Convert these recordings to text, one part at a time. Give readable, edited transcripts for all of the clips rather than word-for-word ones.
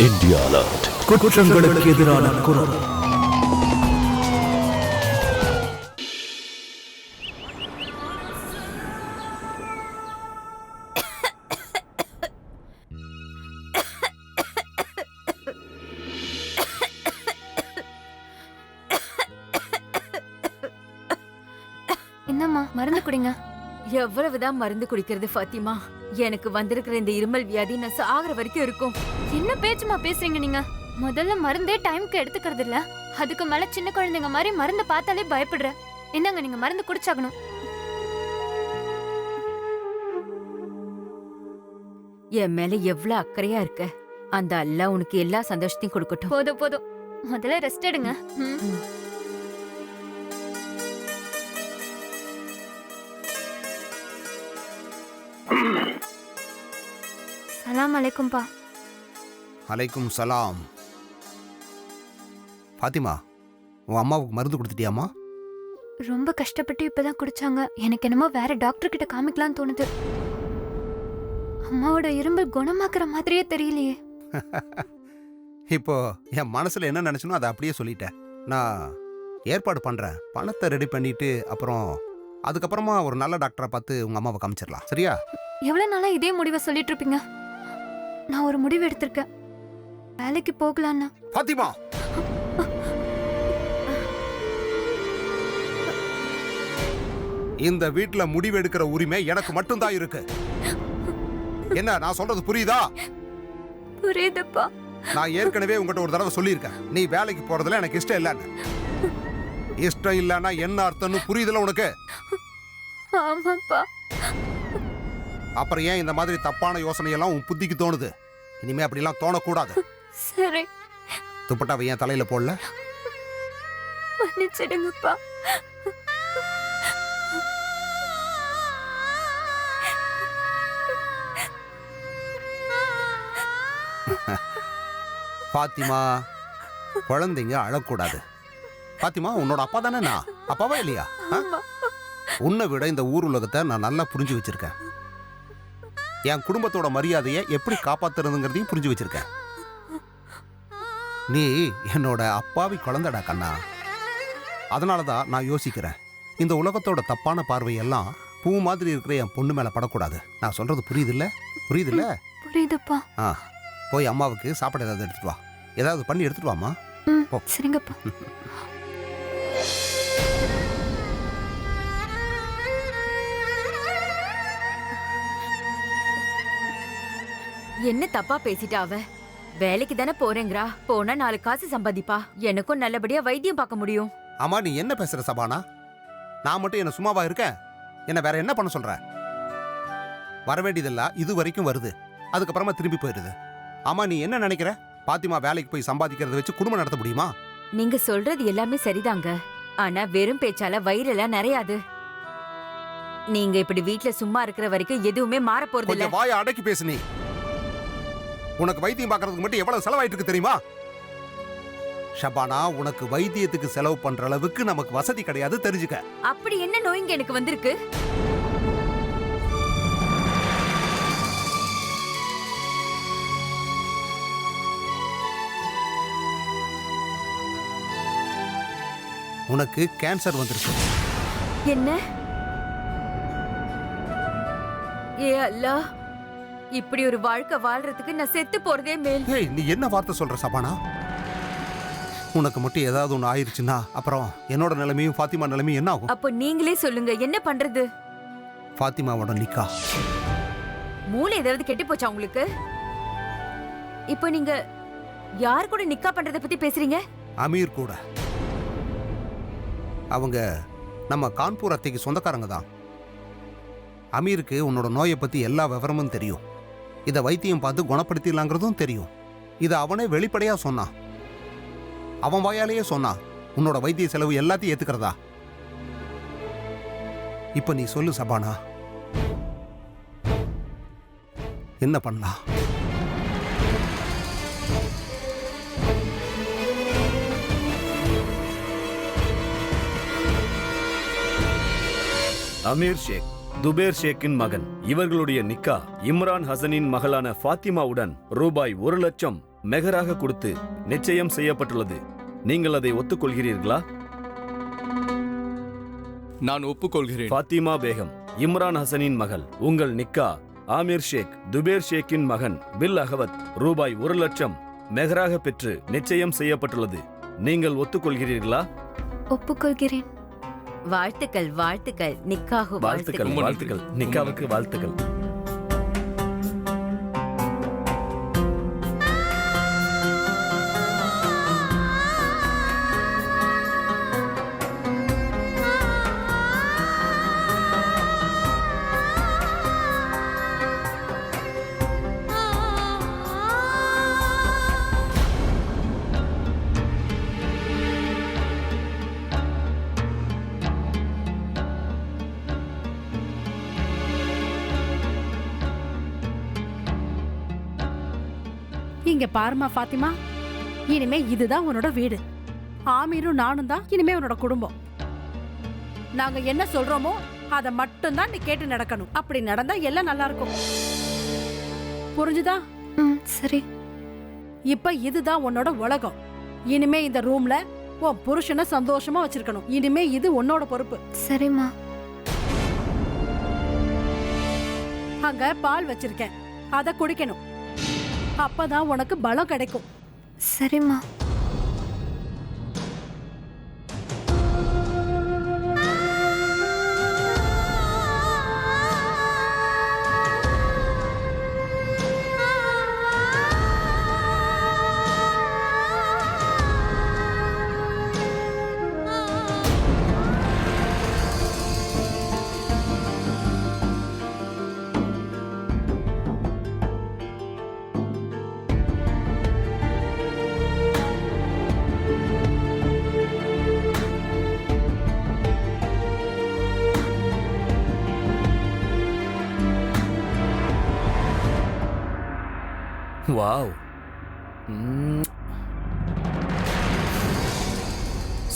India alert. குற்றங்களுக்கு எதிரான குரல். என்னம்மா மருந்து குடிங்க. எவ்வளவுதான் மருந்து குடிக்கிறது ஃபாத்திமா? எனக்கு வந்திருக்கிற இந்த இருமல் வியாதி நான் சாகுற வரைக்கும் இருக்கும். என்ன பேச்சுமா பேசுறீங்க நீங்க? முதல்ல மருந்தே டைம்க்கு எடுத்துக்கிறது இல்ல, அதுக்கு மேல சின்ன குழந்தைங்க மாதிரி மருந்து பார்த்தாலே பயப்படுற. என்னங்க நீங்க மருந்து குடிச்சாகணும். என் மேல எவ்வளவு அக்கறையா இருக்க. அந்த அல்லாஹ் உனக்கு எல்லா சந்தோஷத்தையும் கொடுக்கட்டும். போதும் போதும், முதல்ல ரெஸ்ட் எடுங்க. சலாம் அலைக்கும்பா. அலைக்கும் சலாம். ஃபாத்திமா, உன் அம்மாவுக்கு மருந்து கொடுத்துட்டியாம்மா? ரொம்ப கஷ்டப்பட்டு இப்பதான் குடிச்சாங்க. எனக்கு என்னமோ வேற டாக்டர் கிட்ட காமிக்கலாம்னு தோணுது. அம்மாவோட இரும்பல் குணமாக்குற மாதிரியே தெரியலையே. இப்போ என் மனசுல என்ன நினைச்சனோ அதை அப்படியே சொல்லிட்டேன். நான் ஏற்பாடு பண்றேன், பணத்தை ரெடி பண்ணிட்டு அதுக்கப்புறமா ஒரு நல்ல டாக்டரை பார்த்து உங்க அம்மாவை காமிச்சிடலாம். சரியா? எவ்வளவு நாளா இதே முடிவை சொல்லிட்டு இருப்பீங்க? நான் ஒரு முடிவு எடுத்திருக்கேன். வேலைக்கு போகலான்னா. ஃபாத்திமா, இந்த வீட்டுல முடிவு எடுக்கிற உரிமை எனக்கு மட்டும்தான் இருக்கு. என்ன நான் சொல்றது புரியுதா? புரியுதுப்பா. நான் ஏற்கனவே உங்ககிட்ட ஒரு தடவை சொல்லியிருக்கேன், நீ வேலைக்கு போறதுல எனக்கு இஷ்டம் இல்லைன்னு. இஷ்டம் இல்லைன்னா என்ன அர்த்தம்னு புரியுதுல உனக்கு? ஆமாப்பா. அப்புறம் ஏன் இந்த மாதிரி தப்பான யோசனையெல்லாம் உன் புத்திக்கு தோணுது? இனிமே அப்படிலாம் தோணக்கூடாது. சரி. துப்பட்டாவை ஏன் தலையில போடல? மன்னிச்சிடுங்கப்பா. பாத்திமா, குழந்தைங்க அழக்கூடாது. பாத்திமா, உன்னோட அப்பா தானே? நான் அப்பாவா இல்லையா? உன்னை விட இந்த ஊர் உலகத்தை நான் நல்லா புரிஞ்சு வச்சிருக்கேன். என் குடும்பத்தோட மரியாதையை எப்படி காப்பாத்துறதுங்கிறதையும் புரிஞ்சு வச்சிருக்கேன். நீ என்னோட அப்பாவி குழந்தைடா கண்ணா. அதனாலதான் நான் யோசிக்கிறேன், இந்த உலகத்தோட தப்பான பார்வையெல்லாம் பூ மாதிரி இருக்கிற என் பொண்ணு மேல படக்கூடாது. நான் சொல்றது புரியுதுல்ல? புரியுதுல்ல? புரியுதுப்பா. போய் அம்மாவுக்கு சாப்பாடு ஏதாவது எடுத்துட்டு வா. ஏதாவது பண்ணி எடுத்துட்டு வாமா. சரிங்கப்பா. என்ன தப்பா பேசிட்டா அவ? வேலைக்கு தானே போறேங்கிறா. போனா 4 காசு சம்பாதிப்பா. எனக்கும் நல்லபடியா வைத்தியம் பார்க்க முடியும். ஆமா, நீ என்ன பேசுற சபானா? நான் மட்டும் என்ன சும்மாவா இருக்கேன்? என்ன வேற என்ன பண்ண சொல்ற? வர வேண்டியதெல்லாம் இது வரைக்கும் வருது, அதுக்கப்புறமா திரும்பி போயிடுது. ஆமா, நீ என்ன நினைக்கிற? பாத்திமா வேலைக்கு போய் சம்பாதிக்கிறத வச்சு குடும்பம் நடத்த முடியுமா? நீங்க சொல்றது எல்லாமே சரிதாங்க. ஆனா வெறும் பேச்சால வயிறெல்லாம் நிறையாது. நீங்க இப்படி வீட்ல சும்மா இருக்கிற வரைக்கும் எதுவுமே மாற போறது இல்ல. கொஞ்சம் வாயை அடக்கி பேசு. நீ உனக்கு வைத்தியம் பார்க்கறதுக்கு மட்டும் எவ்வளவு செலவாயிட்டு இருக்கு தெரியுமா? ஷபானா, உனக்கு வைத்தியத்துக்கு செலவு பண்ற அளவுக்கு நமக்கு வசதி கிடையாது, தெரிஞ்சுக்க. அப்படி என்ன நோய்ங்க எனக்கு வந்திருக்கு? உனக்கு கேன்சர் வந்திருக்கு. என்ன? ஏ அல்லாஹ், இப்படி ஒரு வாழ்க்கை வாழ்றதுக்கு நான் செத்து போறதே மேல். ஏய், நீ என்ன வார்த்தை சொல்ற சபானா? உனக்கு மட்டும் ஏதாவது ஒண்ணு ஆயிருச்சுன்னா அப்புறம் என்னோட நிலைமையும் ஃபாத்திமா நிலைமையும் என்ன ஆகும்? அப்போ நீங்களே சொல்லுங்க, என்ன பண்றது? ஃபாத்திமாவோட நிக்கா. மூளை ஏதாவது கெட்டு போச்சா உங்களுக்கு? இப்போ நீங்க யார் கூட நிக்கா பண்றத பத்தி பேசுறீங்க? அமீர் கூட. அவங்க நம்ம கான்பூர் அத்தைக்கு சொந்தக்காரங்க தான். அமீருக்கு உன்னோட நோயை பத்தி எல்லா விவரமும் தெரியும். இதை வைத்தியம் பார்த்து குணப்படுத்திடலாங்கிறதும் தெரியும். இதை அவனே வெளிப்படையா சொன்னான். அவன் வாயாலேயே சொன்னான், உன்னோட வைத்திய செலவு எல்லாத்தையும் ஏத்துக்கிறதா. இப்ப நீ சொல்லு சபானா, என்ன பண்ணலாம்? அமீர் ஷேக் துபேர் ஷேக்கின் மகன். இவர்களுடைய நிக்கா இம்ரான் ஹசனின் மகளான ஃபாத்திமாவுடன் ரூபாய் 1 லட்சம் மெஹராக கொடுத்து நிச்சயம் செய்யப்பட்டுள்ளது. நீங்கள் அதை ஒத்துக்கொள்கிறீர்களா? நான் ஒப்புக்கொள்கிறேன். ஃபாத்திமா பேகம் இம்ரான் ஹசனின் மகள். உங்கள் நிக்கா ஆமீர் ஷேக் துபேர் ஷேக்கின் மகன் பில் அகவத் ரூபாய் 1,00,000 மெஹராக பெற்று நிச்சயம் செய்யப்பட்டுள்ளது. நீங்கள் ஒத்துக்கொள்கிறீர்களா? ஒப்புக்கொள்கிறேன். வாழ்த்துக்கள் வாழ்த்துக்கள் நிக்காஹு வாழ்த்துக்கள் ரொம்ப வாழ்த்துக்கள். நன்றி. நிக்காவுக்கு வாழ்த்துக்கள். இங்க பாருமா ஃபாத்திமா, இனிமே இதுதான் உன்னோட வீடு. ஆமீரும் நானும் தான் இனிமே உன்னோட குடும்பம். நாங்க என்ன சொல்றோமோ அதை மட்டும்தான் நீ கேட்டு நடக்கணும். அப்படி நடந்தா எல்லாம் நல்லா இருக்கும். புரிஞ்சுதா? சரி. இப்ப இதுதான் உன்னோட உலகம். இனிமே இந்த ரூம்ல உன் புருஷனை சந்தோஷமா வச்சிருக்கணும். இனிமே இது உன்னோட பொறுப்பு. சரிம்மா. அங்க பால் வச்சிருக்கேன், அத குடிக்கணும். அப்பதான் உனக்கு பலம் கிடைக்கும். சரிம்மா. வாவ்.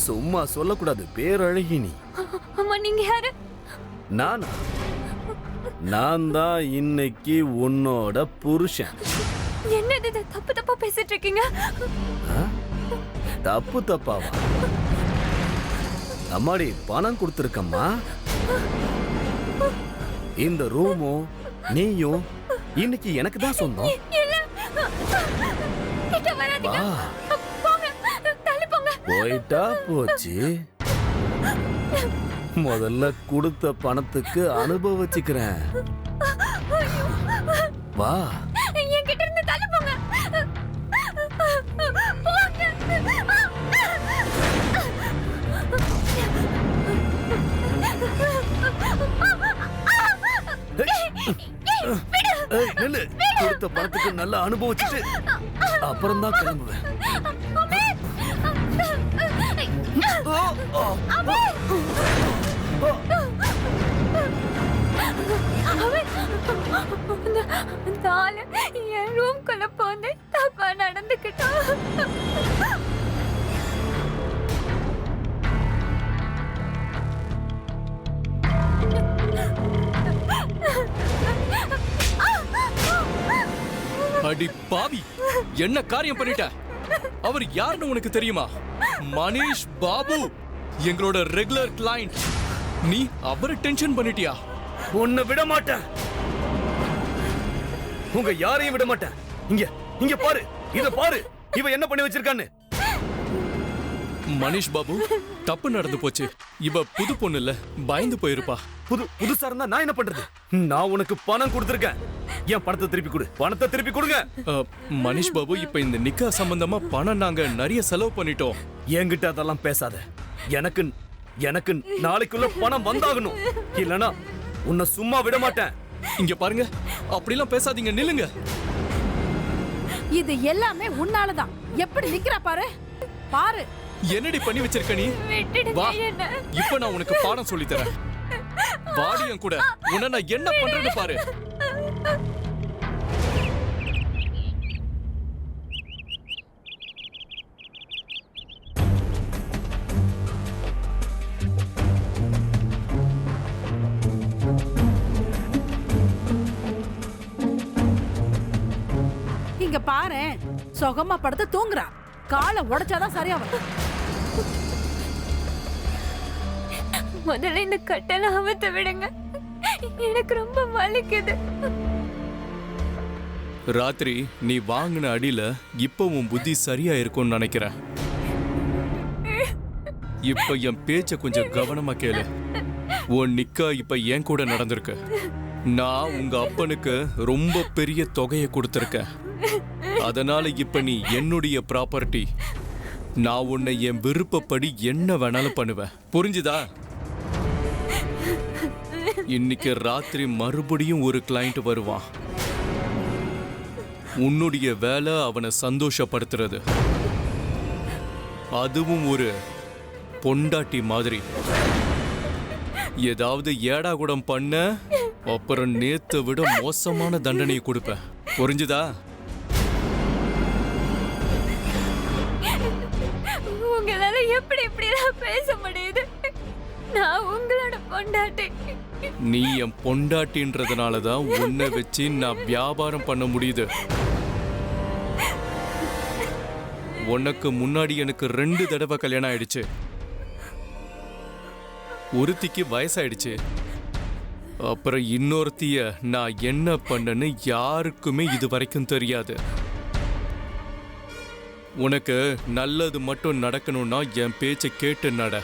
சும்மா சொல்லக்கூடாது, பேரழகி நீ. அம்மா நீங்க யாரு? நானா? நான் தான் இன்னைக்கு உன்னோட புருஷன். என்ன இது தப்பு தப்பா பேசிட்டு இருக்கீங்க? தப்பு தப்பாவா? அம்மாடி பணம் கொடுத்துருக்கம்மா. இந்த ரூமும் நீயும் இன்னைக்கு எனக்கு தான் சொந்தம். கிட்ட வராதீங்க. வா. போங்க. தள்ளி போங்க. போயிட்டா போச்சு. முதல்ல கொடுத்த பணத்துக்கு அனுபவிச்சுக்கிறேன். வா. என்கிட்ட இருந்து தள்ளி போங்க. போங்க. ஏய், நில்லு. கொடுத்த பணத்துக்கு நல்லா அனுபவிச்சுட்டு அப்புறம் தான் கிளம்புவேன். அந்த ஆளு என் ரூம்குள்ள போந்து தப்பா நடந்துக்கிட்டான். அடி பாவி, என்ன காரியம் பண்ணிட்ட? அவர் யாருன்னு உனக்கு தெரியுமா? மனிஷ் பாபு, எங்களோட ரெகுலர் கிளையண்ட். நீ அவரை டென்ஷன் பண்ணிட்டியா? உன்னை விட மாட்டேன். உங்க யாரையும் விட மாட்டேன். இங்க பாரு, இத பாரு. இவ என்ன பண்ணி வச்சிருக்கான்னு. மனிஷ் பாபு, தப்பு நடந்து போச்சு. இவ புது பொண்ணு இல்ல, பயந்து போயிருப்பா. புதுசா இருந்தா நான் என்ன பண்றது? நான் உனக்கு பணம் கொடுத்திருக்கேன். என் பணத்தை திருப்பி கொடு. பணத்தை திருப்பி கொடுங்க. மனிஷ் பாபு, இப்ப இந்த நிக்கா சம்பந்தமா பணம் நாங்க நிறைய செலவு பண்ணிட்டோம். என்கிட்ட அதெல்லாம் பேசாத. எனக்கு நாளைக்குள்ள பணம் வந்தாகணும். இல்லனா உன்னை சும்மா விட மாட்டேன். இங்க பாருங்க, அப்படிலாம் பேசாதீங்க, நில்லுங்க. இது எல்லாமே உன்னாலதான். எப்படி நிக்கிறா பாரு. பாரு என்னடி பண்ணி வச்சிருக்க நீ? வா, இப்ப நான் உனக்கு பாடம் சொல்லி தரேன். வாடியம் கூட உன்னை நான் என்ன பண்றேன்னு பாரு. இங்க பாரேன். சுகமா படுத்து தூங்குறா. காலை உடைச்சாதான் சரியா வரும். முதல்ல இந்த கட்டெல்லாம் அவுத்து விடுங்க, எனக்கு ரொம்ப வலிக்குது. ராத்திரி நீ வாங்கின அடியில இப்ப உன் புத்தி சரியா இருக்கும்னு நினைக்கிறேன். இப்ப என் பேச்ச கொஞ்சம் கவனமா கேளு. உன் நிக்கா இப்ப என் கூட நடந்திருக்கு. நான் உங்க அப்பனுக்கு ரொம்ப பெரிய தொகையை கொடுத்திருக்கேன். அதனால இப்ப நீ என்னுடைய ப்ராப்பர்ட்டி. நான் உன்னை என் விருப்பப்படி என்ன வேணாலும் பண்ணுவேன். புரிஞ்சுதா? இன்னைக்கு ராத்திரி மறுபடியும் ஒரு கிளையண்ட் வருவான். உன்னுடைய வேலை அவனை சந்தோஷப்படுத்துறது. அதுவும் ஒரு பொண்டாட்டி மாதிரி. ஏதாவது ஏடாகுடம் பண்ண அப்புறம் நேத்தை விட மோசமான தண்டனையை கொடுப்பேன். புரிஞ்சுதா? உங்களால எப்படி இப்படிலாம் பேச முடியுது? நான் உங்களோட பொண்டாட்டி. நீ என் பொண்டாட்டின்றதுனாலதான் உன்னை வச்சு நான் வியாபாரம் பண்ண முடியுது. உனக்கு முன்னாடி எனக்கு 2 தடவை கல்யாணம் ஆயிடுச்சு. ஒருத்திக்கு வயசாயிடுச்சு. அப்புறம் இன்னொருத்திய நான் என்ன பண்ணேன்னு யாருக்குமே இது வரைக்கும் தெரியாது. உனக்கு நல்லது மட்டும் நடக்கணும்னா என் பேச்சை கேட்டு நட.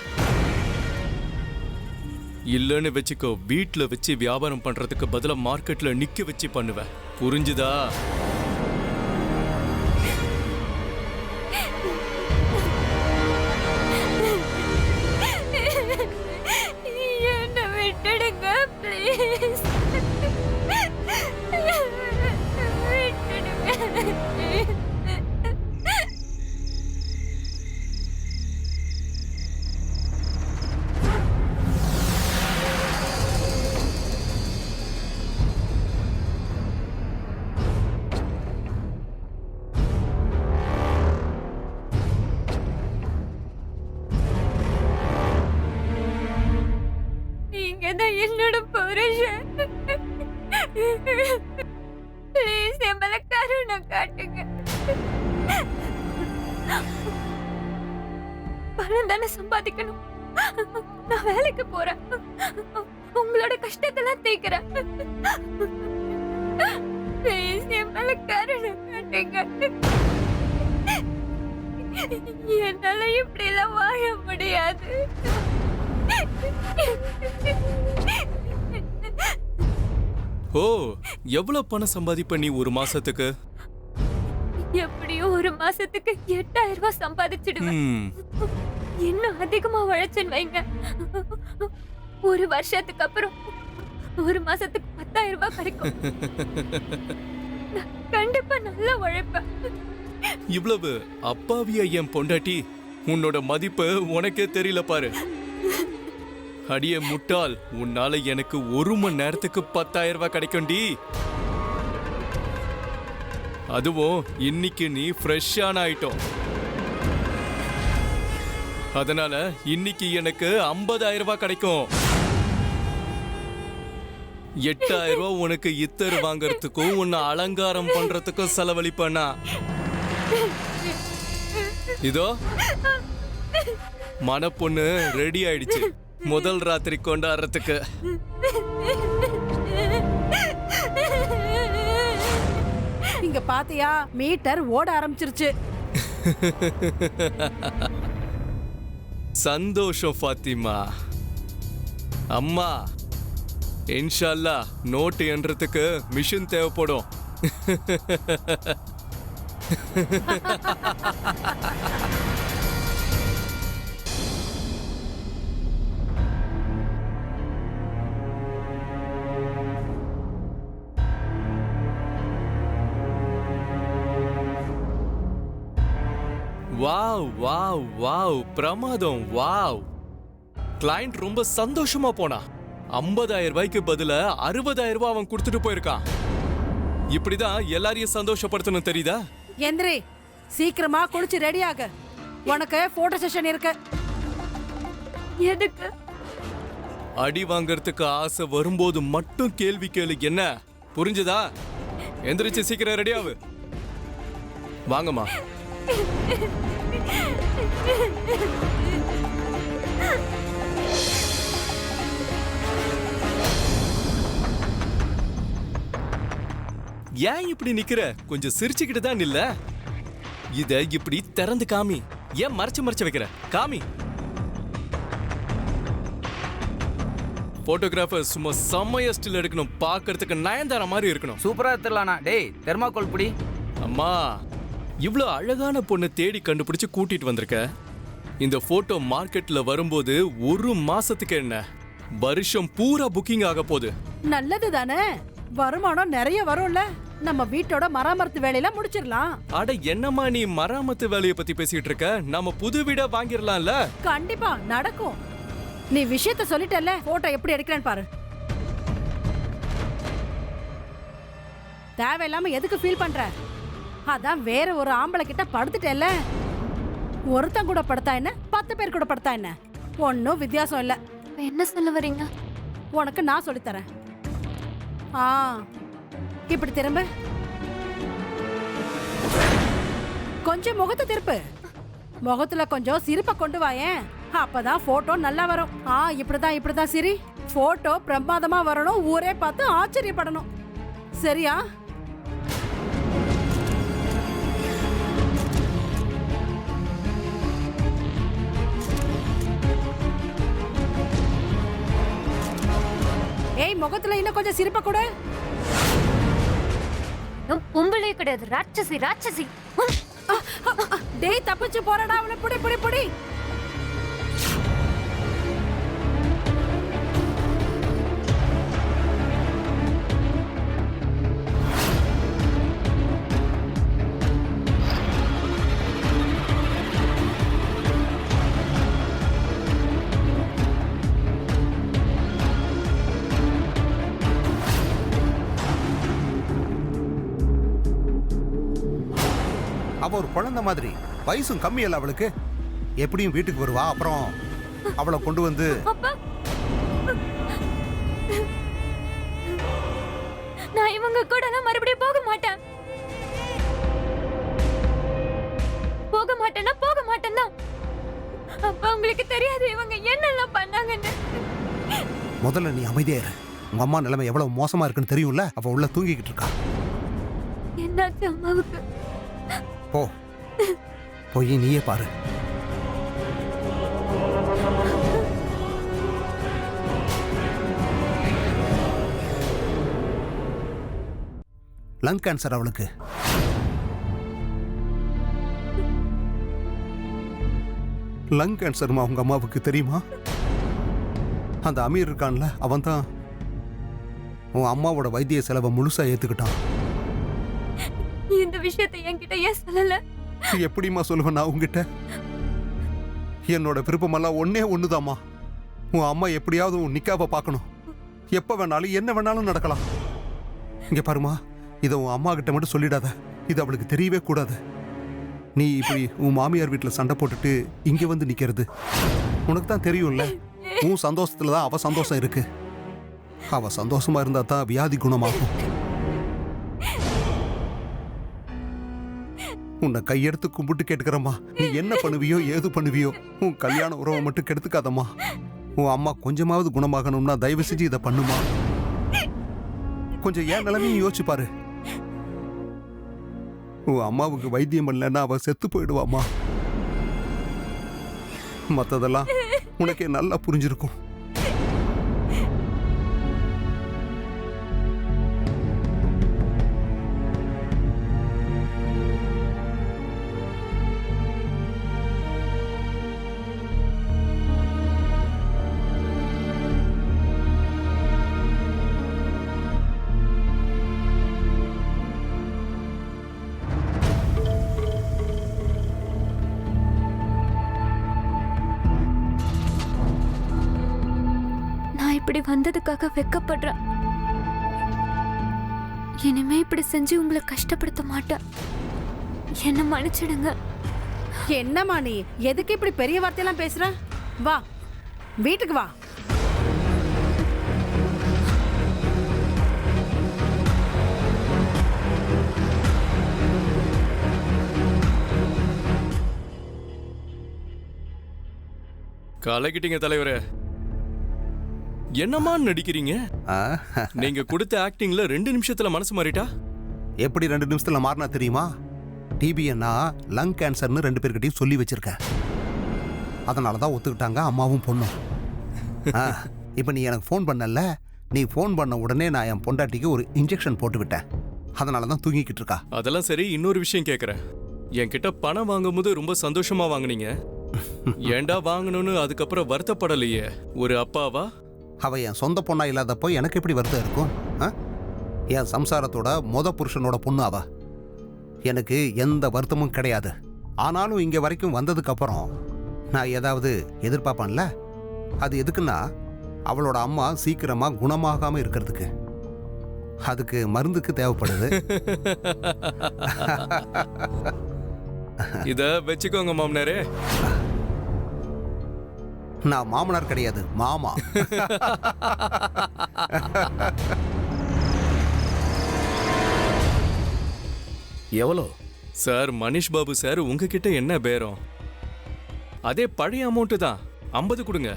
இல்லன்னு வச்சுக்கோ, வீட்டுல வச்சு வியாபாரம் பண்றதுக்கு பதிலா மார்க்கெட்ல நிக்க வச்சு பண்ணுவேன். புரிஞ்சுதா? என்ன விட்டுடுங்க ப்ளீஸ். விட்டுடுங்க. என்னோட புருஷன், ப்ளீஸ் என் மேல கருணை காட்டுங்க. பணம் தானே சம்பாதிக்கணும். நான் வேலைக்கு போறேன், உங்களோட கஷ்டத்தெல்லாம் தீர்க்கிறேன். ப்ளீஸ் என் மேல கருணை காட்டுங்க. என்னால இப்படி எல்லாம் வாழ முடியாது. ஓ, எவ்வளவு பணம் சம்பாதிப்ப நீ ஒரு மாசத்துக்கு? எப்படியும் ஒரு மாசத்துக்கு 8000 ரூபாய் சம்பாதிச்சிடுவேன். இன்னும் அதிகமா உழைச்சுன்னு வைங்க, ஒரு வருஷத்துக்கு அப்புறம் ஒரு மாசத்துக்கு 10,000 ரூபாய் கிடைக்கும். நான் கண்டிப்பா நல்லா உழைப்பேன். இவ்வளவு அப்பாவியா என் பொண்டாட்டி? உன்னோட மதிப்பு உனக்கே தெரியல பாரு. அடியே முட்டாள், உன்னால எனக்கு 1 மணி நேரத்துக்கு 10,000 ரூபாய் கிடைக்கும்டி. அதுவும் இன்னைக்கு நீ ஃப்ரெஷ்ஷான ஐட்டம். அதனால இன்னைக்கு எனக்கு 50,000 ரூபாய் கிடைக்கும். 8,000 ரூபாய் உனக்கு இத்தர் வாங்கறதுக்கும் உன்னை அலங்காரம் பண்றதுக்கும் செலவழிப்பேனா? இதோ மனப்பொண்ணு ரெடி ஆயிடுச்சு முதல் ராத்திரி கொண்டாடுறதுக்கு. இங்க பாத்தியா, மீட்டர் ஓட ஆரம்பிச்சிருச்சு. சந்தோஷம் ஃபாத்திமா. அம்மா, இன்ஷா அல்லாஹ் நோட்டு என்றதுக்கு மிஷின் தேவைப்படும். வாவ் வாவ் வாவ், பிரமாதம். வாவ், கிளையண்ட் ரொம்ப சந்தோஷமா போனா. 50,000 ரூபாய்க்கு பதிலா 60,000 ரூபாய் அவன் கொடுத்துட்டு போயிருக்கான். இப்படிதான் எல்லாரையும் சந்தோஷப்படுத்தணும், தெரியுதா? எந்திரி, சீக்கிரமா குளிச்சு ரெடி ஆக. உனக்கு போட்டோ செஷன் இருக்கு. எதுக்கு? அடி வாங்கறதுக்கு ஆசை வரும்போது மட்டும் கேள்வி கேளு. என்ன புரிஞ்சுதா? எந்திரிச்சு சீக்கிரம் ரெடி ஆகு. வாங்கம்மா. ஏன் இப்படி நிக்கிற? கொஞ்சம் சிரிச்சுக்கிட்டு தான் இல்ல. இத இப்படி திறந்து காமி. ஏன் மறைச்சு மறைச்சு வைக்கிற? காமி. போட்டோகிராஃபர் சும்மா செம்மையா ஸ்டில் எடுக்கணும். பார்க்கிறதுக்கு நயன்தாரா மாதிரி இருக்கணும். சூப்பரா எடுத்துடலாண்ணா. டேய் தெர்மாக்கோல் பிடி. அம்மா, இவ்ளோ அழகான பொண்ணை தேடி கண்டுபிடிச்சு கூட்டிட்டு வந்திருக்க. இந்த போட்டோ மார்க்கெட்ல வரும்போது 1 மாசத்துக்கு என்ன, வருஷம் பூரா புக்கிங் ஆக போகுது. நல்லது தானே, வருமானம் நிறைய வரும்ல. நம்ம வீட்டோட மராமத்து வேலையெல்லாம் முடிச்சிடலாம். அட என்னம்மா நீ மராமத்து வேலையை பத்தி பேசிட்டு இருக்க? நம்ம புது வீடா வாங்கிடலாம்ல. கண்டிப்பா நடக்கும். நீ விஷயத்த சொல்லிட்டல்ல, போட்டோ எப்படி எடுக்கிறேன்னு பாரு. தேவையில்லாம எதுக்கு ஃபீல் பண்ற? அதான் வேற ஒரு ஆம்பளை கிட்ட படுத்துட்டேல்ல. ஒருத்தன் கூட படுத்தா என்ன, 10 பேர் கூட படுத்தா என்ன, ஒன்னும் வித்தியாசம் இல்ல. என்ன சொல்ல வரீங்க? உனக்கு நான் சொல்லித்தரேன். இப்படி திரும்ப, கொஞ்சம் முகத்தை திருப்பு. முகத்துல கொஞ்சம் சிரிப்பை கொண்டு வாயேன், அப்பதான் போட்டோ நல்லா வரும். இப்படிதான் சிரி. போட்டோ பிரமாதமா வரணும், ஊரே பார்த்து ஆச்சரியப்படணும். சரியா? ஏய், முகத்துல இன்னும் கொஞ்சம் சிரிப்பை கொடு. பொம்பளே கிடையாது, ராட்சசி ராட்சசி. டேய், தப்பிச்சு போறடா, அவளை புடி புடி புடி. அவ ஒரு குழந்தை மாதிரி, வயசும் கம்மி இல்ல அவளுக்கு. எப்படியும் வீட்டுக்கு வருவா. அப்புறம் அவளை கொண்டு வந்து நான் இவங்க கூட மறுபடியும் போக மாட்டேன். போக மாட்டேன்னா அப்ப உங்களுக்கு தெரியாது இவங்க என்னெல்லாம் பண்ணாங்கன்னு. முதல்ல நீ அமைதியா இரு. உங்க அம்மா நிலைமை எவ்வளவு மோசமா இருக்குன்னு தெரியும்ல. அவ உள்ள தூங்கிக்கிட்டு இருக்கா. என்னாச்சு அம்மாவுக்கு? போய் நீயே பாரு. லங் கேன்சர் அவளுக்கு. லங் கேன்சர்மா உங்க அம்மாவுக்கு தெரியுமா? அந்த அமீர் இருக்கான்ல, அவன் தான் உன் அம்மாவோட வைத்திய செலவை முழுசா ஏத்துக்கிட்டான். இந்த விஷயத்தை என்கிட்ட ஏன் சொல்லல? எப்படிமா சொல்லுவேன் நான் உங்ககிட்ட? என்னோட விருப்பமெல்லாம் ஒன்னே ஒண்ணுதாம்மா. உன் அம்மா எப்படியாவது உன் நிக்காவை பார்க்கணும். எப்ப வேணாலும் என்ன வேணாலும் நடக்கலாம். இங்க பாருமா, இதை உன் அம்மா கிட்ட மட்டும் சொல்லிடாத. இது அவளுக்கு தெரியவே கூடாது. நீ இப்படி உன் மாமியார் வீட்டுல சண்டை போட்டுட்டு இங்க வந்து நிக்கிறது உனக்கு தான் தெரியும்ல. உன் சந்தோஷத்துலதான் அவ சந்தோஷம் இருக்கு. அவ சந்தோஷமா இருந்தா தான் வியாதி குணமாகும். உன்னை கையெடுத்து கும்பிட்டு கேட்டுக்கிறம்மா, நீ என்ன பண்ணுவியோ ஏது பண்ணுவியோ உன் கல்யாண உறவை மட்டும் கெடுத்துக்காதம்மா. உன் அம்மா கொஞ்சமாவது குணமாகணும்னா தயவு செஞ்சு இதை பண்ணுமா. கொஞ்சம் ஏன் நிலைமையும் யோசிச்சு பாரு. உன் அம்மாவுக்கு வைத்தியம் பண்ணலன்னா அவ செத்து போயிடுவாமா. மற்றதெல்லாம் உனக்கே நல்லா புரிஞ்சிருக்கும். இப்படி வந்ததுக்காக வெக்கப்படுறேன். இனிமே இப்படி செஞ்சு உங்களை கஷ்டப்படுத்த மாட்டேன். என்ன மன்னிச்சிடுங்க. என்னம்மா நீ எதுக்கு இப்படி பெரிய வார்த்தையெல்லாம் பேசுற? வா, வீட்டுக்கு வா. கலக்கிட்டீங்க தலைவரே. என்னமா நடிக்கிறீங்க? ஆ, நீங்க கொடுத்த ஆக்டிங்ல 2 நிமிஷத்துல மனசு மாறிட்டா? எப்படி 2 நிமிஷத்துல மாறினா தெரியுமா? டிபிஎன்னா லங் கேன்சர்னு 2 பேர்கிட்டையும் சொல்லி வச்சிருக்கேன். அதனால தான் ஒத்துக்கிட்டாங்க அம்மாவும் பொண்ணும். இப்போ நீ எனக்கு ஃபோன் பண்ணல, நீ ஃபோன் பண்ண உடனே நான் என் பொண்டாட்டிக்கு ஒரு இன்ஜெக்ஷன் போட்டு விட்டேன். அதனால தான் தூங்கிக்கிட்டு இருக்கா. அதெல்லாம் சரி, இன்னொரு விஷயம் கேட்குறேன். என்கிட்ட பணம் வாங்கும்போது ரொம்ப சந்தோஷமா வாங்குனீங்க. ஏண்டா வாங்கணும்னு அதுக்கப்புறம் வருத்தப்படலையே ஒரு அப்பாவா? அவ என் சொந்த பொண்ணா இல்லாதப்போ எனக்கு எப்படி வருத்தம் இருக்கும்? என் சம்சாரத்தோட புருஷனோட பொண்ணு அவ. எனக்கு எந்த வருத்தமும் கிடையாது. ஆனாலும் இங்க வரைக்கும் வந்ததுக்கு அப்புறம் நான் ஏதாவது எதிர்பார்ப்பேன்ல, அது எதுக்குன்னா அவளோட அம்மா சீக்கிரமா குணமாகாம இருக்கிறதுக்கு. அதுக்கு மருந்துக்கு தேவைப்படுது. இத வச்சுக்கோங்க மாமனாரே. நான் மாமனார் கிடையாது, மாமா. எவ்வளோ சார்? மனிஷ் பாபு சார், உங்ககிட்ட என்ன பேரம்? அதே பழைய அமௌண்ட் தான், 50 கொடுங்க.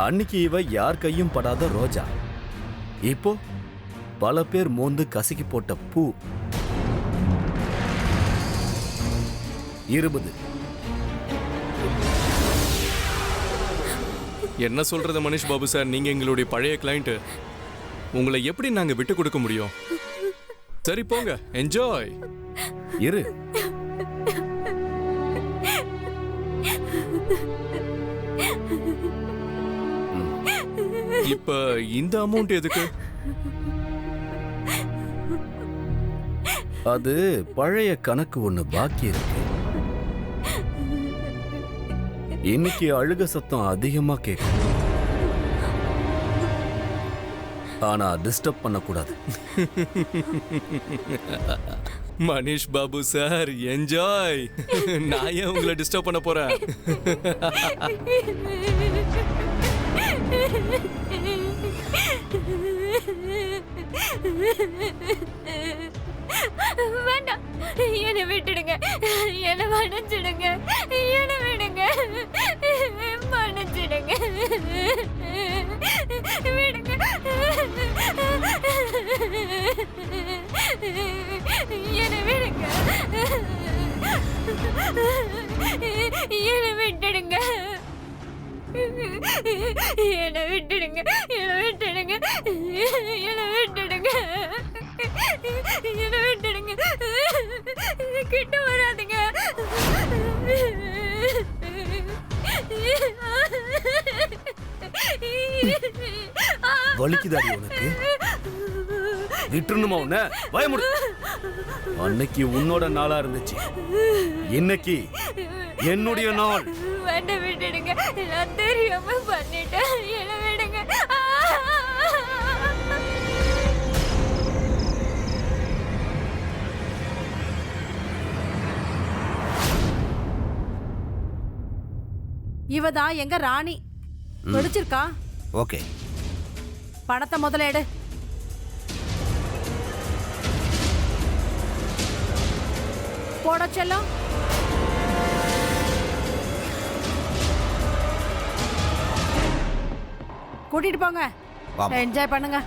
அன்னைக்கு இவ யார் கையும் படாத ரோஜா, இப்போ பல பேர் மோந்து கசக்கி போட்ட பூ. 20. என்ன சொல்றது மனிஷ் பாபு சார், நீங்க எங்களுடைய பழைய கிளைண்ட். உங்களை எப்படி நாங்க விட்டு கொடுக்க முடியும்? சரி போங்க, என்ஜாய். இரு, இப்ப இந்த அமௌண்ட் எதுக்கு? அது பழைய கணக்கு ஒண்ணு பாக்கி இருக்கு. இன்னைக்கு அழுக சத்தம் அதிகமா கேட்கும். ஆனா டிஸ்டர்ப் பண்ணக்கூடாது. Manish Babu sir, enjoy. நான் ஏன் உங்களை டிஸ்டர்ப் பண்ண போறேன்? வேண்டாம், என்னை விட்டுடுங்க, என்னை மன்னிச்சிடுங்க, என்னை விடுங்க, மன்னிச்சிடுங்க, விடுங்க, என்னை விடுங்க, என்னை விட்டுடுங்க, என்னை விட்டுடுங்க, என்னை விட்டுடுங்க, என்னை விட்டுடுங்க, என்னை விட்டுடுங்க, கிட்ட வராதுங்க. வலிக்குதாடி உனக்கு? விட்டுணுமா உன்ன? பயமுடு. அன்னைக்கு உன்னோட நாளா இருந்துச்சு, இன்னைக்கு என்னுடைய நாள். வேண்டாம், விட்டுடுங்க, நான் தெரியாம பண்ணிட்டேன், என்னை விடுங்க. இவதான் எங்க ராணி. பிடிச்சிருக்கா? ஓகே, பணத்தை முதல்ல எடு. போட செல்லம். கூட்டிட்டு போங்க, வாமா. என்ஜாய் பண்ணுங்க.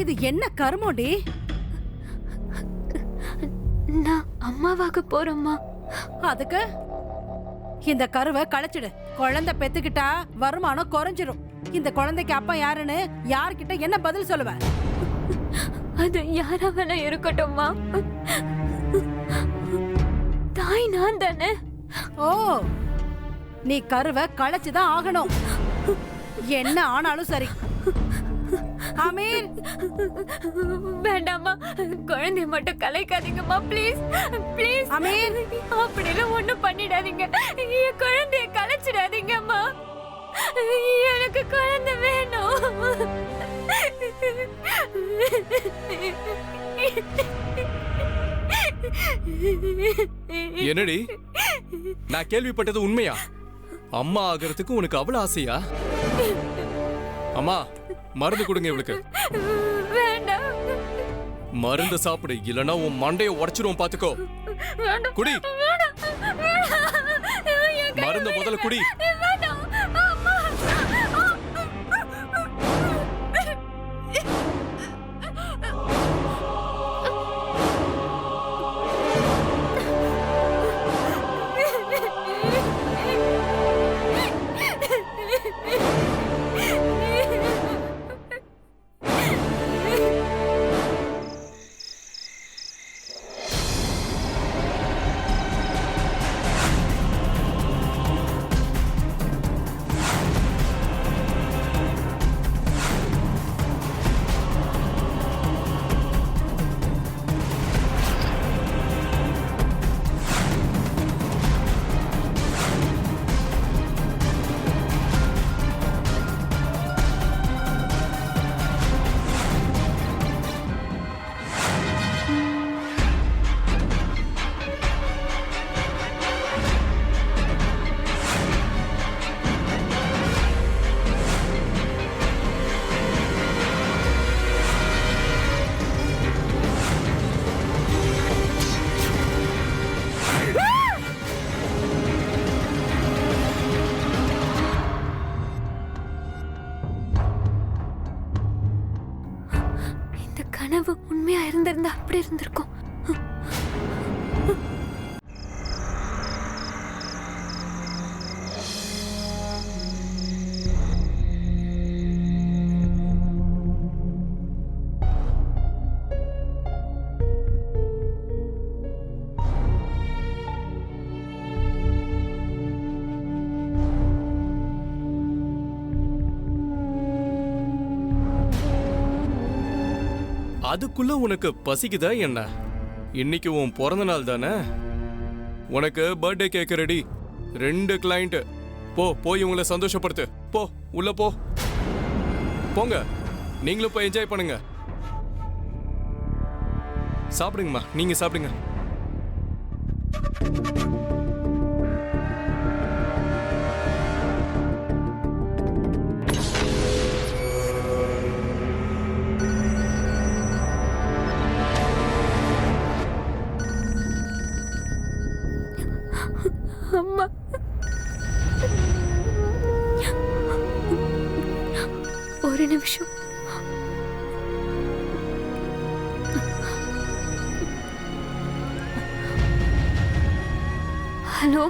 இது என்ன கர்மோடி? நான் அம்மாவாக போறேம்மா. அதுக்கு இந்த கருவை களைச்சிடு. குழந்தை பெத்துக்கிட்டா வருமானம் குறைஞ்சிரும். இந்த குழந்தைக்கு அப்பா யாருன்னு யார்கிட்ட என்ன பதில் சொல்லுவ? அது யாராவெல்லாம் இருக்கட்டும்மா, தாய் நான் தானே. ஓ, நீ கருவை களைச்சுதான் ஆகணும். என்ன ஆனாலும் சரி. அமீர், வேண்டாமா, குழந்தைய மட்டும் கலைக்காதீங்கம்மா, ப்ளீஸ் ப்ளீஸ். அமீர், அப்படிலாம் ஒண்ணும் பண்ணிடாதீங்க. என் குழந்தைய கலைச்சிடாதீங்கம்மா. எனக்கு குழந்தை வேணும். என்னடி, நான் கேள்விப்பட்டது உண்மையா? அம்மா ஆகிறதுக்கு உனக்கு அவ்வளவு ஆசையா? அம்மா, மருந்து கொடுங்க இவளுக்கு. வேண்டாம். மருந்து சாப்பிடு, இல்லனா உன் மண்டைய உடைச்சிரும் பாத்துக்கோ. குடி மருந்து, முதல்ல குடி. கனவு உண்மையா இருந்திருந்தா அப்படி இருந்திருக்கும். அதுக்குள்ள உனக்கு பசிக்குதா என்ன? இன்னைக்கு உன் பிறந்த நாள் தானே? உனக்கு பர்த்டே கேக் ரெடி. 2 கிளைண்ட். போய் உங்களை சந்தோஷப்படுத்து. போ, உள்ள போ. போங்க, நீங்களும் போய் என்ஜாய் பண்ணுங்க. சாப்பிடுங்கம்மா, நீங்க சாப்பிடுங்க. அம்மா, ஒரு நிமிஷம். ஹலோ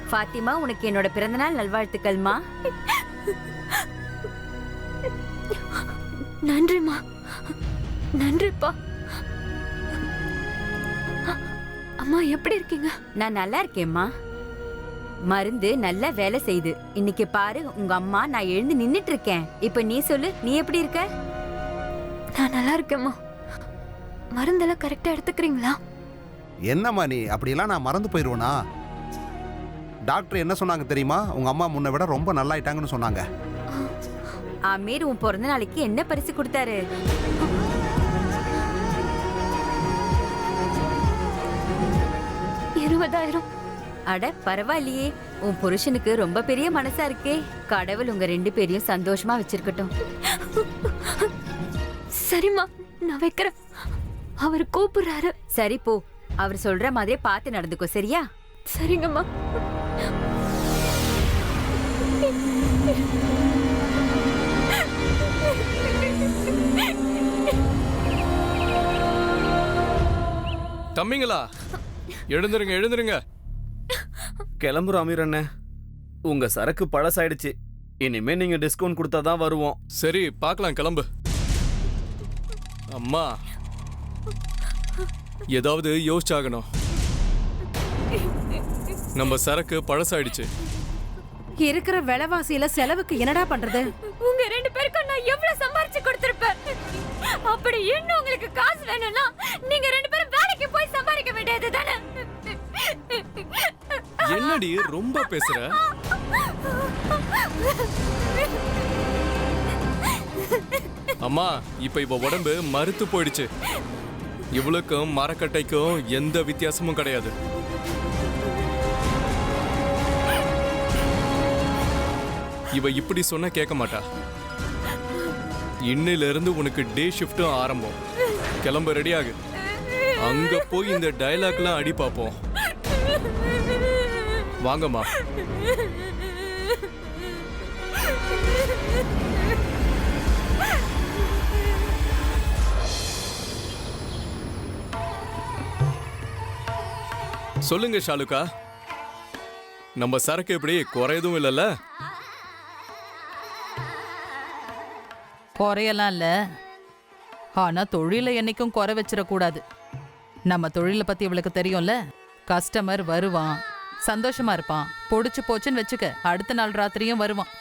ஃபாத்திமா, உனக்கு என்னோட பிறந்தநாள் நல்வாழ்த்துக்கள்மா. நன்றிம்மா, நன்றிப்பா. அம்மா, எப்படி இருக்கீங்க? நான் நல்லா இருக்கேம்மா. மருந்து நல்லா வேலை செய்யுது. இன்னைக்கு பாரு, உங்க அம்மா நான் எழுந்து நின்னுட்டு இருக்கேன். இப்ப நீ சொல்லு, நீ எப்படி இருக்க? நான் நல்லா இருக்கேம்மா. மருந்தெல்லாம் கரெக்டா எடுத்துக்கிறீங்களா? என்னம்மா நீ, அப்படியெல்லாம் நான் மறந்து போயிடுவேனா? டாக்டர் என்ன சொன்னாங்க தெரியுமா? உங்க அம்மா முன்ன விட ரொம்ப நல்லாயிட்டாங்கன்னு சொன்னாங்க. அமீர் உன் பிறந்த நாளைக்கு என்ன பரிசு கொடுத்தாரு? $20,000. அட பரவாயில்லையே, உன் புருஷனுக்கு ரொம்ப பெரிய மனசா இருக்கே. கடவுள் உங்க 2 பேரையும் சந்தோஷமா வச்சிருக்கட்டும். சரிம்மா, நான் வைக்கிறேன். அவர் கூப்பிடுறாரு. சரி போ, அவர் சொல்ற மாதிரியே பார்த்து நடந்துக்கோ, சரியா? சரிங்கம்மா. தம்பிங்களா, எழுந்துருங்க எழுந்துருங்க. கிளம்புறோம் அமீர் அண்ணே. உங்க சரக்கு பழசாயிடுச்சு. இனிமே நீங்க டிஸ்கவுண்ட் கொடுத்தாதான் வருவோம். சரி, பார்க்கலாம், கிளம்பு. அம்மா, ஏதாவது யோசிச்சாகணும். நம்ம சரக்கு பழசாயிடுச்சு. இருக்கிற விலைவாசியில செலவுக்கு என்னடா பண்றது? உங்க 2 பேருக்கும் நான் எவ்வளவு சம்பாரிச்சு கொடுத்திருப்பேன். அப்படி இன்னும் உங்களுக்கு காசு வேணும்னா நீங்க 2 பேரும் வேலைக்கு போய் சம்பாதிக்க வேண்டியது தானே. என்னடி ரொம்ப பேசுற? அம்மா, இப்ப இவ உடம்பு மறுத்து போயிடுச்சு. இவளுக்கும் மரக்கட்டைக்கும் எந்த வித்தியாசமும் கிடையாது. இவ இப்படி சொன்னா கேட்க மாட்டா. இன்னில இருந்து உனக்கு டே ஷிஃப்டும் ஆரம்பம். கிளம்ப ரெடி ஆகு. அங்க போய் இந்த டயலாக்லாம் அடி பார்ப்போம். வாங்கம்மா. சொல்லுங்க ஷாலுக்கா, நம்ம சரக்கு எப்படி குறையதும் இல்லைல்ல? குறையலாம் இல்ல, ஆனா தொழில என்னைக்கும் குறை வச்சிடக்கூடாது. நம்ம தொழிலை பத்தி இவளுக்கு தெரியும்ல. கஸ்டமர் வருவான், சந்தோஷமா இருப்பான். பொடிச்சு போச்சுன்னு வச்சுக்க, அடுத்த நாள் ராத்திரியும் வருவான்.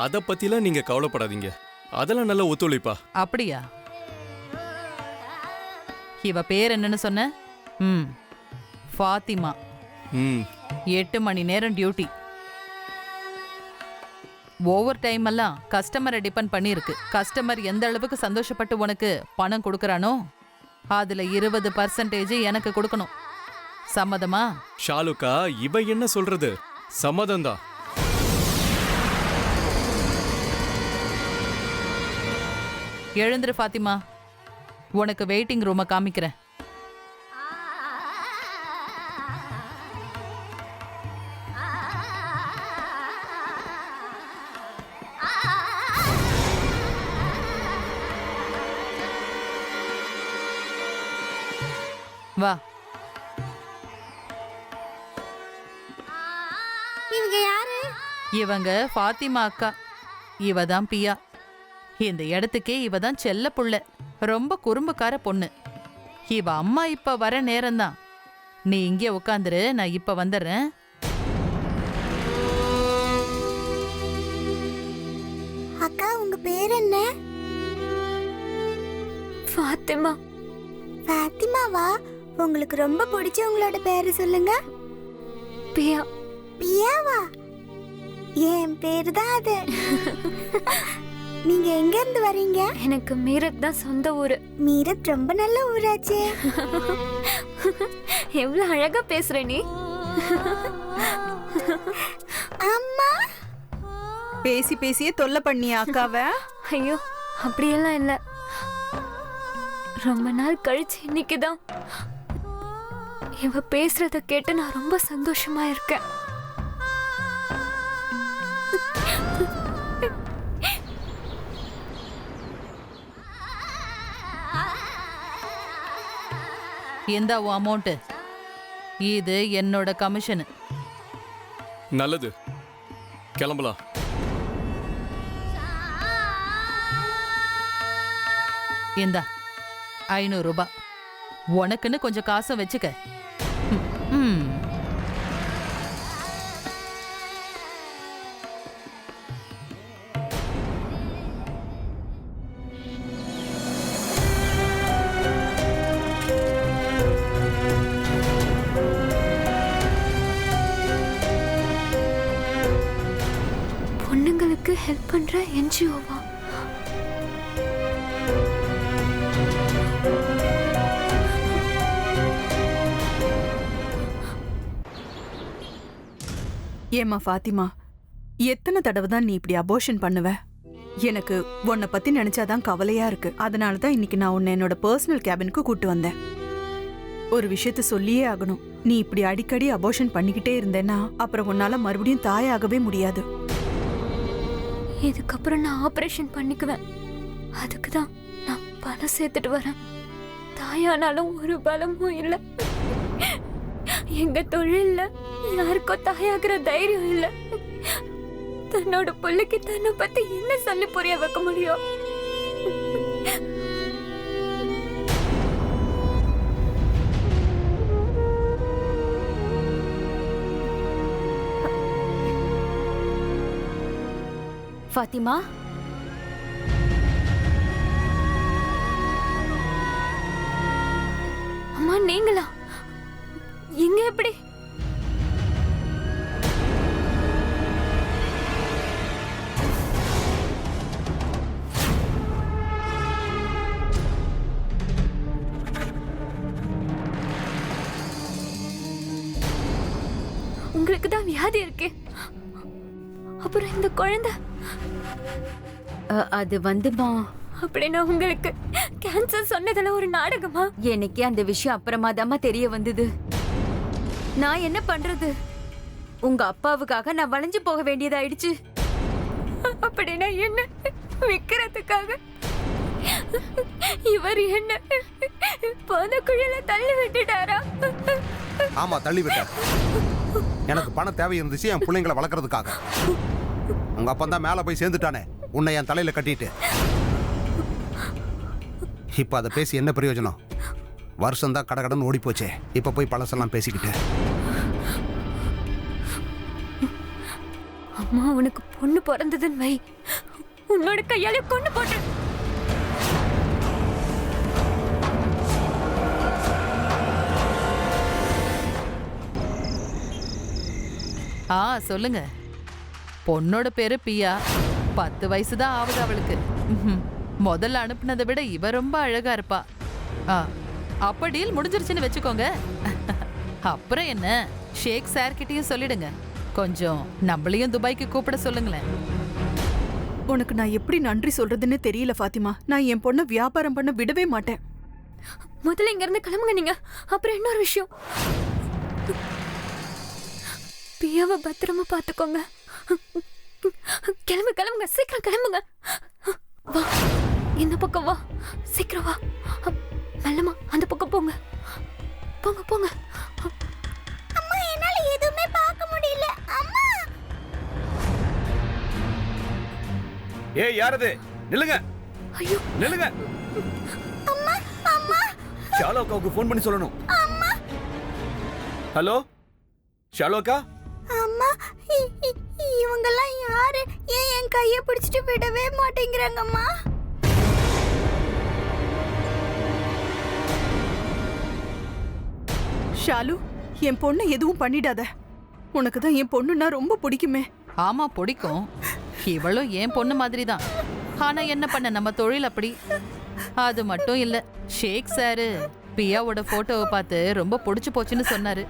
அத பத்திலாம் நீங்க கவலைப்படாதீங்க. அதெல்லாம் நல்ல ஒத்துழைப்பா. அப்படியா? இவ பேர் என்னன்னு சொன்ன? ஃபாத்திமா. 8 மணி நேரம் டியூட்டி. ஓவர் டைம் எல்லாம் கஸ்டமரை டிபெண்ட் பண்ணி இருக்கு. கஸ்டமர் எந்த அளவுக்கு சந்தோஷப்பட்டு உனக்கு பணம் கொடுக்கறானோ அதுல 20% எனக்கு கொடுக்கணும். சம்மதமா? ஷாலுக்கா, இவ என்ன சொல்றது? சம்மதம்தான். எழுந்துரு ஃபாத்திமா, உனக்கு வெயிட்டிங் ரூமை காமிக்கிறேன். வா. இவங்க யாரு? இவங்க ஃபாத்திமா அக்கா. இவ தான் பியா. இந்த இடத்துக்கே இவ தான் செல்ல புள்ள. ரொம்ப குறும்புக்கார பொண்ணு. இவ அம்மா இப்ப வர நேரம்தான். நீ இங்கே உட்காந்துரு, நான் இப்ப வந்துடுறேன். அக்கா, உங்க பேர் என்ன? ஃபாத்திமா. ஃபாத்திமாவா? உங்களுக்கு ரொம்ப பிடிச்ச உங்களோட பேரு சொல்லுங்க. பியா. பியாவா? என் பேரு தான் அது. நீங்க எங்க இருந்து வரீங்க? எனக்கு மீரட் தான் சொந்த ஊரு. மீரட் ரொம்ப நல்ல ஊராச்சே. எவ்வளவு அழகா பேசுற நீ. அம்மா, பேசி பேசியே தொல்லை பண்ணியா அக்காவை? ஐயோ, அப்படியெல்லாம் இல்ல. ரொம்ப நாள் கழிச்சு இன்னைக்குதான் இவ பேசுறத கேட்டு நான் ரொம்ப சந்தோஷமா இருக்கேன். இந்த அமௌண்ட் இது என்னோட கமிஷன். நல்லது, கிளம்பலாம். இந்த 500 ரூபாய் உனக்குன்னு கொஞ்சம் காசும் வச்சுக்க. பொண்ணுங்களுக்கு ஹெல்ப் பண்ற என்ஜிஓவா? ஏமா ஃபாத்திமா, எத்தனை தடவை தான் நீ இப்படி அபோர்ஷன் பண்ணுவ? எனக்கு உன்னை பத்தி நினைச்சாதான் கவலையா இருக்கு. அதனால தான் இன்னைக்கு நான் உன்னை என்னோட பர்சனல் கேபினுக்கு கூட்டு வந்தேன். ஒரு விஷயத்த சொல்லியே ஆகணும். நீ இப்படி அடிக்கடி அபோர்ஷன் பண்ணிக்கிட்டே இருந்தேன்னா அப்புறம் உன்னால மறுபடியும் தாயாகவே முடியாது. இதுக்கப்புறம் நான் ஆபரேஷன் பண்ணிக்குவேன். அதுக்கு தான் நான் பணம் சேர்த்துட்டு வரேன். தாயானாலும் ஒரு பலமும் இல்லை. எங்க தொழில்ல யாருக்கோ தாயாகிற தைரியம் இல்ல. தன்னோட பிள்ளைக்கு தன்னை பத்தி என்ன சொல்லி புரிய வைக்க முடியும்? ஃபாத்திமா, அம்மா நீங்களா? இங்க எப்படி? உங்களுக்கு தான் வியாதி இருக்கு. அப்புறம் இந்த குழந்தை அது வந்துமா, அப்படின்னா உங்களுக்கு கேன்சர் சொன்னதெல்லாம் ஒரு நாடகமா? எனக்கே அந்த விஷயம் அப்புறமா தாம்மா தெரிய வந்தது. நான் என்ன பண்றது? உங்க அப்பாவுக்காக நான் வளைஞ்சு போக வேண்டியதாயிடுச்சு. அப்படின்னா என்ன விக்கிறதுக்காக இவர் என்ன பணக்குழியில தள்ளி விட்டுட்டாரா? ஆமா, தள்ளி விட்டார். எனக்கு பணம் தேவை இருந்துச்சு என் பிள்ளைங்களை வளர்க்கறதுக்காக. உங்க அப்பன் தான் மேல போய் சேர்ந்துட்டானே உன்னை என் தலையில கட்டிட்டு. இப்ப அதை பேசி என்ன பிரயோஜனம்? வருஷம் தான் கடகடன்னு ஓடி போச்சே. இப்ப போய் பழசெல்லாம் பேசிக்கிட்டு. அம்மா உனக்கு பொண்ணு பிறந்ததுன்னு வை, உன்னோட கையால கொண்டு போட்டு. சொல்லுங்க. பொண்ணோட பேரு பியா. 10 வயசு தான் ஆகுது அவளுக்கு. முதல்ல அனுப்புனதை விட இவ ரொம்ப அழகா இருப்பா. அப்ப டீல் முடிஞ்சிருச்சுன்னு வச்சுக்கோங்க. அப்புறம் என்ன, ஷேக் சார் கிட்டயும் சொல்லிடுங்க. கொஞ்சம் நம்மளையும் துபாய்க்கு கூப்பிட சொல்லுங்களேன். உனக்கு நான் எப்படி நன்றி சொல்றதுன்னு தெரியல ஃபாத்திமா. நான் என் பொண்ணை வியாபாரம் பண்ண விடவே மாட்டேன். முதல்ல இங்க இருந்து கிளம்புங்க நீங்க. அப்புறம் இன்னொரு விஷயம், பியாவை பத்திரமா பாத்துக்கோங்க. கிளம்புங்க, சீக்கிரம் கிளம்புங்க. வா, இந்த பக்கம் வா, சீக்கிரம் வா. மெல்லமா அந்த பக்கம் போங்க. போங்க. அம்மா, என்னால எதுவுமே பார்க்க முடியல. அம்மா, ஏய் யாரது? நில்லுங்க. ஐயோ நில்லுங்க. அம்மா, அம்மா, ஷாலோக்காவுக்கு ஃபோன் பண்ணி சொல்லணும். அம்மா. ஹலோ ஷாலோக்கா? அம்மா, இவங்கெல்லாம் யாரு? ஏன் என் கையை பிடிச்சிட்டு விடவே மாட்டேங்கிறாங்கம்மா? ஷாலு, என் பொண்ணை எதுவும் பண்ணிடாத. உனக்கு தான் என் பொண்ணுன்னா ரொம்ப பிடிக்குமே. ஆமா பிடிக்கும். இவளும் என் பொண்ணு மாதிரி தான். ஆனா என்ன பண்ண, நம்ம தொழில் அப்படி. அது மட்டும் இல்ல, ஷேக் சாரு பியாவோட போட்டோவை பார்த்து ரொம்ப பிடிச்சு போச்சுன்னு சொன்னாரு.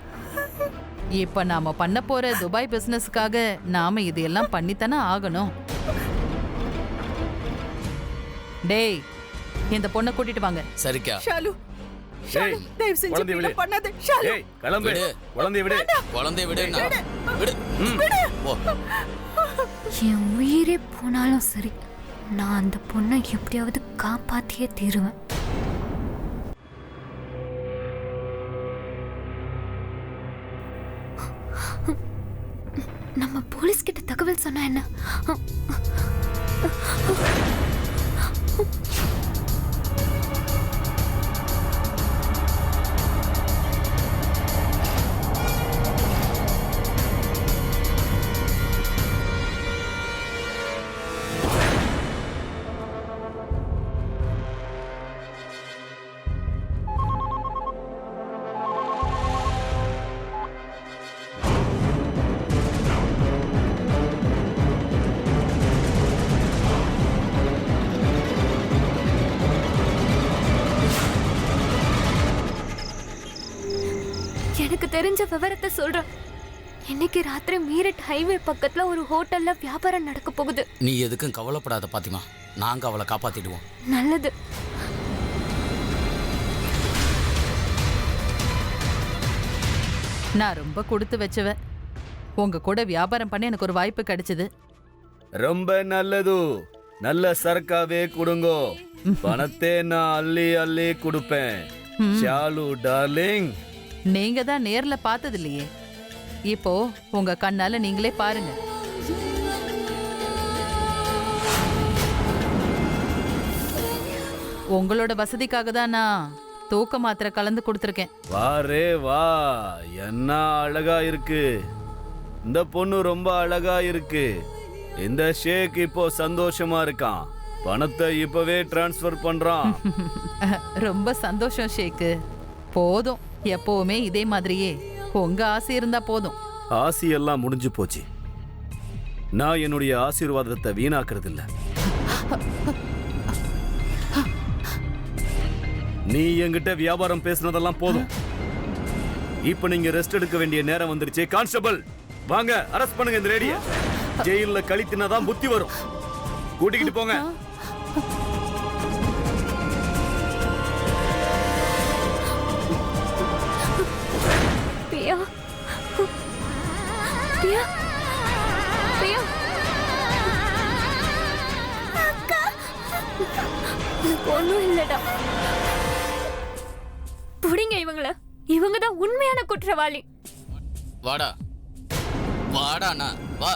இப்ப நாம பண்ண போற துபாய் பிசினஸ்க்காக நாம இதெல்லாம் பண்ணித்தானே ஆகணும். டேய், இந்த பொண்ணை கூட்டிட்டு வாங்க. சரிக்கா. ஷாலு, ஏய், தயவு செஞ்சு குழந்தையை விடு. இப்படி பண்ணாத. ஷாலு, ஏய் கிளம்பு. குழந்தையை விடு. குழந்தைய விடு. விடு. போ. என் உயிரே போனாலும் சரி, நான் அந்த பொண்ணை எப்படியாவது காப்பாத்தியே தீருவேன். நம்ம போலீஸ் கிட்ட தகவல் சொன்னா என்ன? எனக்கு தெரிஞ்ச விவரத்தை சொல்றேன். இன்னைக்கு ராத்திரி மீரட் ஹைவே பக்கத்துல ஒரு ஹோட்டல்ல வியாபாரம் நடக்க போகுது. நீ எதுக்கும் கவலைப்படாத பாத்திமா, நாங்க அவளை காப்பாத்திடுவோம். நல்லது. நான் ரொம்ப கொடுத்து வச்சவ. உங்க கூட வியாபாரம் பண்ண எனக்கு ஒரு வாய்ப்பு கிடைச்சது. ரொம்ப நல்லது. நல்ல சரக்காவே கொடுங்கோ. பணத்தை நான் அள்ளி அள்ளி கொடுப்பேன். ஷாலு டார்லிங், நீங்க தான் நேர்ல பார்த்தது இல்லையே, இப்போ உங்க கண்ணால நீங்களே பாருங்க. உங்களோட வசதிக்காக தான் நான் தூக்க மாத்திரை கலந்து கொடுத்துருக்கேன். வாரே வா, என்ன அழகா இருக்கு. இந்த பொண்ணு ரொம்ப அழகா இருக்கு. இந்த ஷேக் இப்போ சந்தோஷமா இருக்கான். பணத்தை இப்பவே டிரான்ஸ்ஃபர் பண்றான். ரொம்ப சந்தோஷம் ஷேக்கு. போதும், எப்பவுமே இதே மாதிரியே உங்க ஆசை இருந்தா போதும். ஆசையெல்லாம் முடிஞ்சு போச்சு. நான் என்னுடைய ஆசீர்வாதத்தை வீணாக்குறது இல்ல. நீ என்கிட்ட வியாபாரம் பேசுனதெல்லாம் போதும். இப்ப நீங்க ரெஸ்ட் எடுக்க வேண்டிய நேரம் வந்துருச்சு. கான்ஸ்டபிள், வாங்க, அரெஸ்ட் பண்ணுங்க இந்த லேடிய. ஜெயில்ல கழித்தினாதான் புத்தி வரும். கூட்டிக்கிட்டு போங்க. பிரியா, பிரியா, பிரியா, ஒண்ணும் இல்லடா. புடிங்க இவங்கள. இவங்க தான் உண்மையான குற்றவாளி. வாடா வாடா அண்ணா வா.